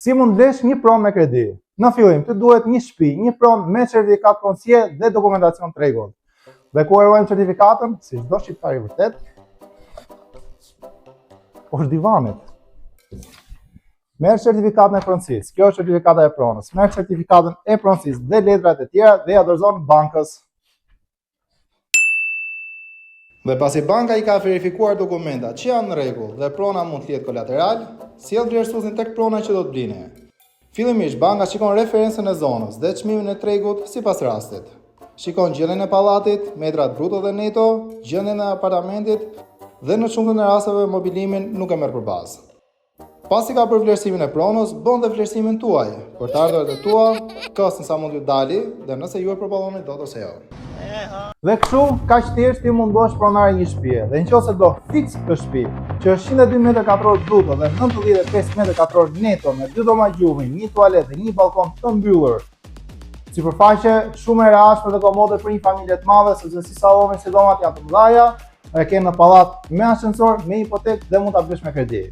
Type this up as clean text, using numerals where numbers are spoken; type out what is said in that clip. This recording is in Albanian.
Si mund blesh një pronë me kredi? Në fillim, të duhet një shtëpi, një pronë me certifikat pronësie dhe dokumentacion të rregullt. Dhe ku ruajmë certifikatën, si çdo shqiptar i vërtet, është divanit. Merr certifikatën e pronësisë. Kjo është certifikata e pronës. Merr certifikatën e pronësisë dhe letrat e tjera dhe ja dorëzon bankës. Dhe pasi banka i ka verifikuar dokumentat që janë në rregull dhe prona mund të jetë kolateral, sjell vlerësuesin tek prona që do të blini. Fillimisht banka shikon referencën e zonës dhe çmimin e tregut sipas rastit. Shikon gjendjen e pallatit, metrat bruto dhe neto, gjendjen e apartamentit dhe në shumicën e rasteve mobilimin nuk e merr përbazë. Pasi ka bërë vlerësimin e pronës, bën dhe vlerësimin tuaj për të ardhurat e tua, koston sa mund t'ju dali dhe nëse ju e përballoni dot ose jo. Dhe kështu, kaq thjesht ti mund bësh pronar një shtëpie. Dhe nëse do fiks këtë shtëpi, që është 102 m2 bruto dhe 95 m2 neto me 2 dhoma gjuhë, një tualet dhe një balkon të mbyllur, sipërfaqe shumë e rehatshme dhe komode për një familje të madhe, sepse si salloni si dhomat janë të mëdha, e ke në pallat me ascensor, me hipotekë dhe mund ta bësh me kredi.